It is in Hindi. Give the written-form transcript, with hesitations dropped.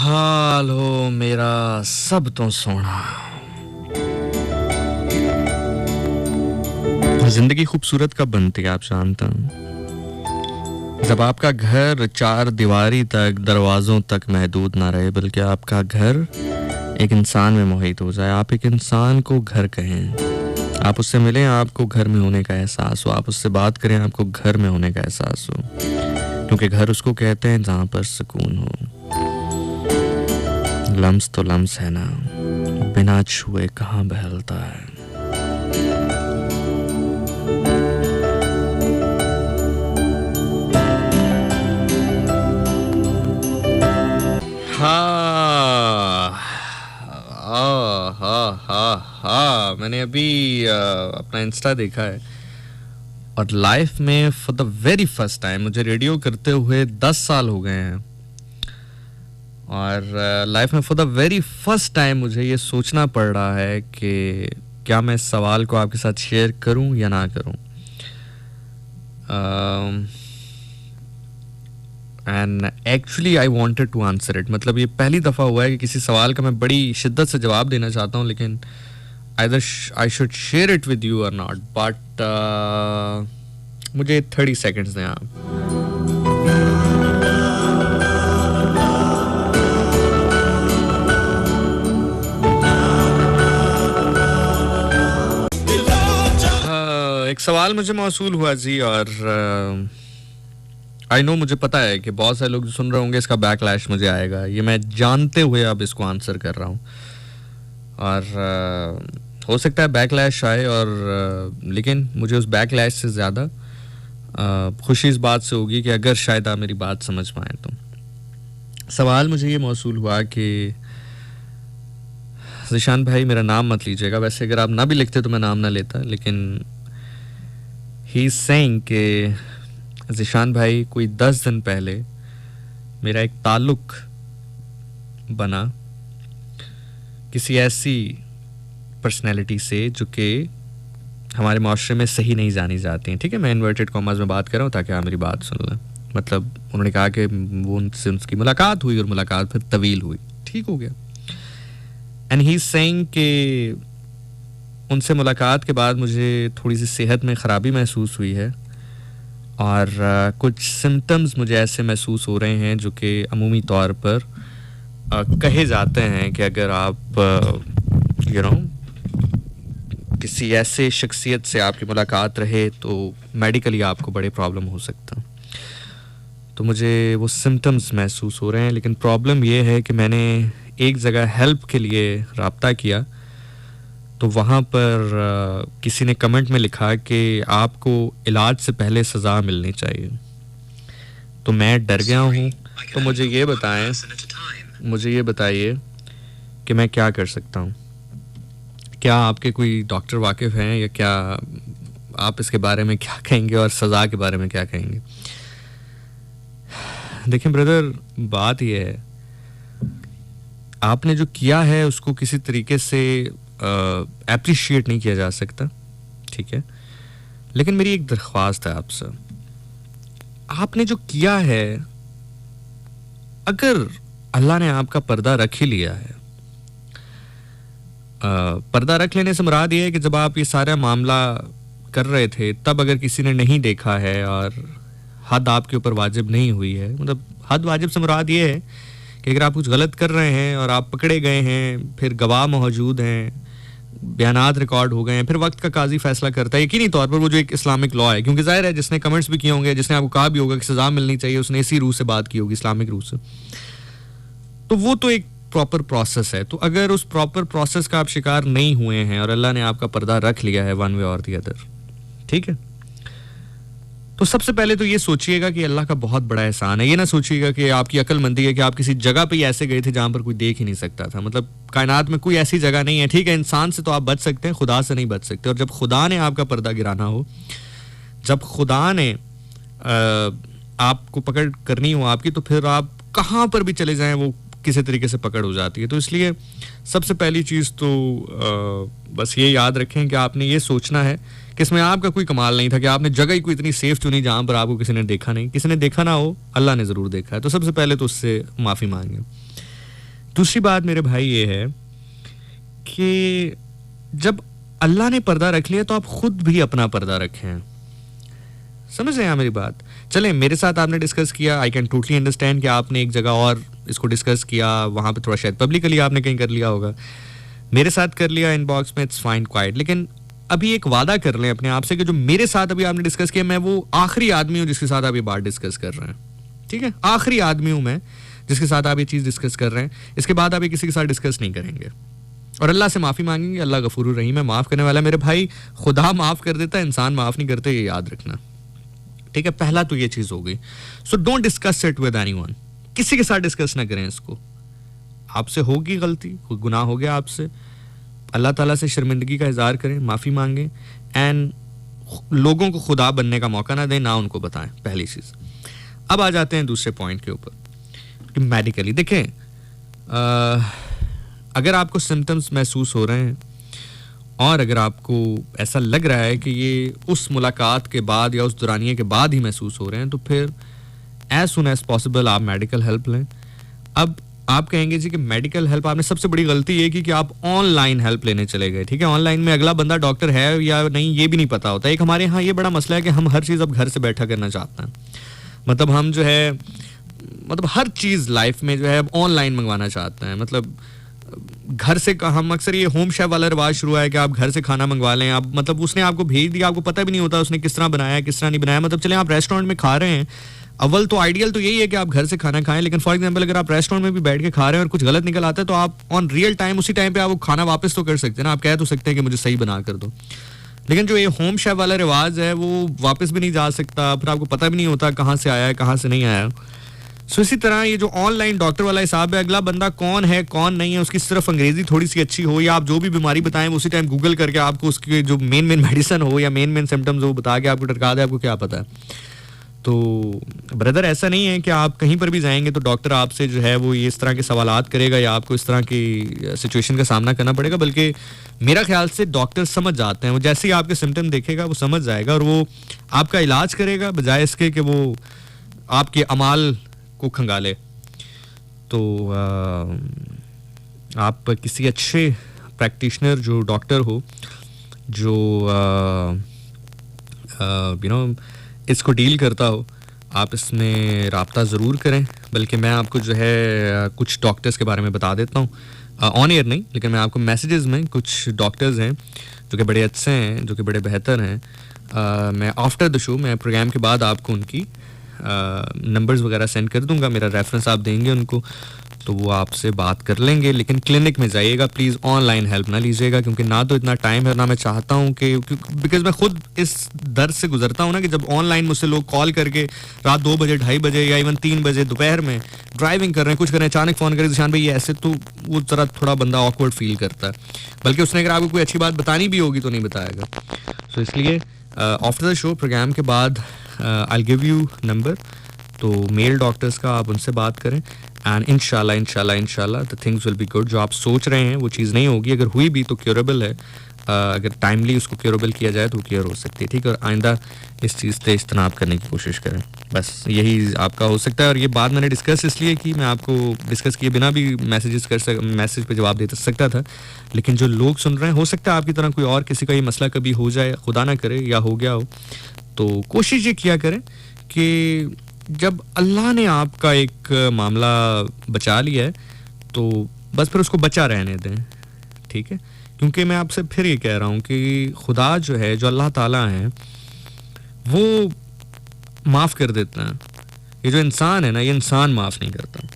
हाल हो मेरा सब तो सोना। जिंदगी खूबसूरत कब बनती है आप जानते हैं? जब आपका घर चार दीवारी तक, दरवाजों तक महदूद ना रहे, बल्कि आपका घर एक इंसान में मोहित हो जाए। आप एक इंसान को घर कहें, आप उससे मिलें, आपको घर में होने का एहसास हो, आप उससे बात करें, आपको घर में होने का एहसास हो, क्योंकि घर उसको कहते हैं जहाँ पर सुकून हो। लम्स तो लम्स है ना, बिना छुए कहाँ बहलता है। हाँ हाँ, मैंने अभी अपना इंस्टा देखा है और लाइफ में for the very first time, मुझे रेडियो करते हुए 10 साल हो गए हैं, और लाइफ में for the very first time मुझे ये सोचना पड़ रहा है कि क्या मैं इस सवाल को आपके साथ शेयर करूं या ना करूं। And actually I wanted to answer it. मतलब ये पहली दफ़ा हुआ है कि किसी सवाल का मैं बड़ी शिद्दत से जवाब देना चाहता हूँ, लेकिन either I should share it with you और नॉट। बट मुझे 30 सेकेंड्स दें आप। एक सवाल मुझे मौसूल हुआ जी, और आई नो, मुझे पता है कि बहुत सारे लोग जो सुन रहे होंगे इसका बैकलैश मुझे आएगा, ये मैं जानते हुए अब इसको आंसर कर रहा हूँ। और हो सकता है बैकलैश आए, और लेकिन मुझे उस बैकलैश से ज़्यादा खुशी इस बात से होगी कि अगर शायद आप मेरी बात समझ पाएँ। तो सवाल मुझे ये मौसूल हुआ कि ज़ीशान भाई, मेरा नाम मत लीजिएगा, वैसे अगर आप ना भी लिखते तो मैं नाम ना लेता, लेकिन ही इज सेइंग कि ज़ीशान भाई, कोई 10 दिन पहले मेरा एक ताल्लुक बना किसी ऐसी पर्सनैलिटी से जो कि हमारे माशरे में सही नहीं जानी जाती हैं। ठीक है, मैं इन्वर्टेड कॉमर्स में बात कर रहा हूँ ताकि आप मेरी बात सुन लें। मतलब उन्होंने कहा कि वो उनसे उसकी मुलाकात हुई और मुलाकात फिर तवील हुई, ठीक हो गया। एंड ही इज सेइंग कि उनसे मुलाकात के बाद मुझे थोड़ी सी सेहत में ख़राबी महसूस हुई है, और कुछ सिम्टम्स मुझे ऐसे महसूस हो रहे हैं जो कि अमूमी तौर पर कहे जाते हैं कि अगर आप किसी ऐसे शख्सियत से आपकी मुलाकात रहे तो मेडिकली आपको बड़े प्रॉब्लम हो सकता। तो मुझे वो सिम्टम्स महसूस हो रहे हैं, लेकिन प्रॉब्लम ये है कि मैंने एक जगह हेल्प के लिए रब्ता किया, तो वहाँ पर किसी ने कमेंट में लिखा कि आपको इलाज से पहले सज़ा मिलनी चाहिए। तो मैं डर गया हूँ। तो मुझे ये बताइए कि मैं क्या कर सकता हूँ। क्या आपके कोई डॉक्टर वाकिफ़ हैं, या क्या आप इसके बारे में क्या कहेंगे और सज़ा के बारे में क्या कहेंगे? देखें ब्रदर, बात यह है, आपने जो किया है उसको किसी तरीके से एप्रिशिएट नहीं किया जा सकता, ठीक है, लेकिन मेरी एक दरख्वास्त है आपसे। आपने जो किया है, अगर अल्लाह ने आपका पर्दा रख ही लिया है, पर्दा रख लेने से मुराद ये है कि जब आप ये सारा मामला कर रहे थे तब अगर किसी ने नहीं देखा है और हद आपके ऊपर वाजिब नहीं हुई है, मतलब हद वाजिब से मुराद ये है कि अगर आप कुछ गलत कर रहे हैं और आप पकड़े गए हैं, फिर गवाह मौजूद हैं, बयानात रिकॉर्ड हो गए हैं, फिर वक्त का काजी फैसला करता है यकीनी तौर पर वो जो एक इस्लामिक लॉ है, क्योंकि जाहिर है जिसने कमेंट्स भी किए होंगे, जिसने आपको कहा भी होगा कि सज़ा मिलनी चाहिए, उसने इसी रूह से बात की होगी, इस्लामिक रूह से। तो वो तो एक प्रॉपर प्रोसेस है। तो अगर उस प्रॉपर प्रोसेस का आप शिकार नहीं हुए हैं और अल्लाह ने आपका पर्दा रख लिया है वन वे और दी अदर, ठीक है, तो सबसे पहले तो ये सोचिएगा कि अल्लाह का बहुत बड़ा एहसान है। ये ना सोचिएगा कि आपकी अक्लमंदी है कि आप किसी जगह पे ऐसे गए थे जहां पर कोई देख ही नहीं सकता था। मतलब कायनात में कोई ऐसी जगह नहीं है, ठीक है, इंसान से तो आप बच सकते हैं, खुदा से नहीं बच सकते। और जब खुदा ने आपका पर्दा गिराना हो, जब खुदा ने आपको पकड़ करनी हो आपकी, तो फिर आप कहाँ पर भी चले जाएं वो किसी तरीके से पकड़ हो जाती है। तो इसलिए सबसे पहली चीज़ तो बस ये याद रखें कि आपने ये सोचना है कि इसमें आपका कोई कमाल नहीं था, कि आपने जगह ही कोई इतनी सेफ चुनी जहाँ पर आपको किसी ने देखा नहीं। किसी ने देखा ना हो, अल्लाह ने ज़रूर देखा है। तो सबसे पहले तो उससे माफ़ी मांगे। दूसरी बात मेरे भाई ये है कि जब अल्लाह ने पर्दा रख लिया तो आप खुद भी अपना पर्दा रखें। समझ रहे हैं मेरी बात? चलें, मेरे साथ आपने डिस्कस किया, आई कैन टोटली अंडरस्टैंड कि आपने एक जगह और इसको डिस्कस किया, वहाँ पे थोड़ा शायद पब्लिकली आपने कहीं कर लिया होगा, मेरे साथ कर लिया इनबॉक्स में, इट्स फाइन क्वाइट। लेकिन अभी एक वादा कर लें अपने आप से कि जो मेरे साथ अभी आपने डिस्कस किया, मैं वो आखिरी आदमी हूँ जिसके साथ आप ये बात डिस्कस कर रहे हैं। ठीक है, आखिरी आदमी हूँ मैं जिसके साथ आप ये चीज़ डिस्कस कर रहे हैं। इसके बाद आप ये किसी के साथ डिस्कस नहीं करेंगे और अल्लाह से माफ़ी मांगेंगे। अल्लाह गफूरुर रहीम है, माफ़ करने वाला। मेरे भाई, खुदा माफ़ कर देता है, इंसान माफ़ नहीं करते, ये याद रखना। ठीक है, पहला तो ये चीज़ हो गई। So don't discuss it with anyone. किसी के साथ डिस्कस ना करें इसको। आपसे होगी गलती, कोई गुनाह हो गया आपसे, अल्लाह ताला से शर्मिंदगी का इजहार करें, माफ़ी मांगें एंड लोगों को खुदा बनने का मौका ना दें, ना उनको बताएं, पहली चीज़। अब आ जाते हैं दूसरे पॉइंट के ऊपर कि मेडिकली देखें, अगर आपको सिम्टम्स महसूस हो रहे हैं और अगर आपको ऐसा लग रहा है कि ये उस मुलाकात के बाद या उस दौरानिए के बाद ही महसूस हो रहे हैं, तो फिर एज सुन एज पॉसिबल आप मेडिकल हेल्प लें। अब आप कहेंगे जी कि मेडिकल हेल्प, आपने सबसे बड़ी गलती ये की कि आप ऑनलाइन हेल्प लेने चले गए। ठीक है, ऑनलाइन में अगला बंदा डॉक्टर है या नहीं ये भी नहीं पता होता। एक हमारे यहाँ ये बड़ा मसला है कि हम हर चीज़ अब घर से बैठा करना चाहते हैं। मतलब हम जो है, मतलब हर चीज़ लाइफ में जो है अब ऑनलाइन मंगवाना चाहते हैं। मतलब घर से हम अक्सर, ये होम शेफ वाला रिवाज शुरू है कि आप घर से खाना मंगवा लें। आप मतलब उसने आपको भेज दिया, आपको पता भी नहीं होता उसने किस तरह बनाया है, किस तरह नहीं बनाया। मतलब चले आप रेस्टोरेंट में खा रहे हैं, अव्वल तो आइडियल तो यही है कि आप घर से खाना खाएं, लेकिन फॉर एग्जांपल अगर आप रेस्टोरेंट में भी बैठ के खा रहे हैं और कुछ गलत निकल आता है तो आप ऑन रियल टाइम उसी टाइम पे आप वो खाना वापस तो कर सकते हैं ना। आप कह तो सकते हैं कि मुझे सही बना कर दो, लेकिन जो ये होम शेफ वाला रिवाज है वो वापस भी नहीं जा सकता, फिर आपको पता भी नहीं होता कहाँ से आया है कहाँ से नहीं आया। सो इसी तरह ये जो ऑनलाइन डॉक्टर वाला हिसाब है, अगला बंदा कौन है कौन नहीं है, उसकी सिर्फ अंग्रेजी थोड़ी सी अच्छी हो या आप जो भी बीमारी बताएं उसी टाइम गूगल करके आपको उसके जो मेन मेडिसिन हो या मेन सिम्टम्स हो बता के आपको टरका दे, आपको क्या पता है। तो ब्रदर, ऐसा नहीं है कि आप कहीं पर भी जाएंगे तो डॉक्टर आपसे जो है वो ये इस तरह के सवालात करेगा या आपको इस तरह की सिचुएशन का सामना करना पड़ेगा, बल्कि मेरा ख्याल से डॉक्टर समझ जाते हैं। वो जैसे ही आपके सिम्टम देखेगा वो समझ जाएगा और वो आपका इलाज करेगा बजाय इसके कि वो आपके अमाल को खंगाले। तो आप किसी अच्छे प्रैक्टिशनर जो डॉक्टर हो, जो यू नो इसको डील करता हो, आप इसमें राब्ता ज़रूर करें। बल्कि मैं आपको जो है कुछ डॉक्टर्स के बारे में बता देता हूँ, ऑन एयर नहीं, लेकिन मैं आपको मैसेजेस में कुछ डॉक्टर्स हैं जो कि बड़े अच्छे हैं, जो कि बड़े बेहतर हैं। मैं आफ्टर द शो, मैं प्रोग्राम के बाद आपको उनकी नंबर्स वगैरह सेंड कर दूंगा, मेरा रेफरेंस आप देंगे उनको तो वो आपसे बात कर लेंगे। लेकिन क्लिनिक में जाइएगा प्लीज़, ऑनलाइन हेल्प ना लीजिएगा, क्योंकि ना तो इतना टाइम है ना मैं चाहता हूँ कि, बिकॉज मैं खुद इस दर्द से गुजरता हूँ ना कि जब ऑनलाइन मुझसे लोग कॉल करके रात 2 बजे 2:30 बजे या इवन 3 बजे दोपहर में ड्राइविंग कर रहे हैं, कुछ कर रहे हैं, अचानक फ़ोन करें जिशान भाई ये ऐसे, तो वो ज़रा थोड़ा बंदा ऑकवर्ड फील करता है। बल्कि उसने अगर आपको कोई अच्छी बात बतानी भी होगी तो नहीं बताएगा। सो इसलिए आफ्टर द शो प्रोग्राम के बाद आई गिव यू नंबर, तो मेल डॉक्टर्स का आप उनसे बात करें एंड इंशाल्लाह the things will be good. जो आप सोच रहे हैं वो चीज़ नहीं होगी, अगर हुई भी तो क्योरेबल है। अगर टाइमली उसको क्योरेबल किया जाए तो क्योर हो सकती है। ठीक है, और आइंदा इस चीज़ से इज्तनाब करने की कोशिश करें, बस यही आपका हो सकता है। और ये बात मैंने डिस्कस इसलिए की, मैं आपको डिस्कस किए बिना भी मैसेज पे जवाब दे सकता था, लेकिन जो लोग सुन रहे हैं, हो सकता है आपकी तरह कोई और किसी का ये मसला कभी हो जाए, खुदा ना करे, या हो गया हो, तो कोशिश ये किया करें कि जब अल्लाह ने आपका एक मामला बचा लिया है तो बस फिर उसको बचा रहने दें। ठीक है, क्योंकि मैं आपसे फिर ये कह रहा हूँ कि खुदा जो है, जो अल्लाह ताला है, वो माफ़ कर देता है। ये जो इंसान है ना, ये इंसान माफ़ नहीं करता।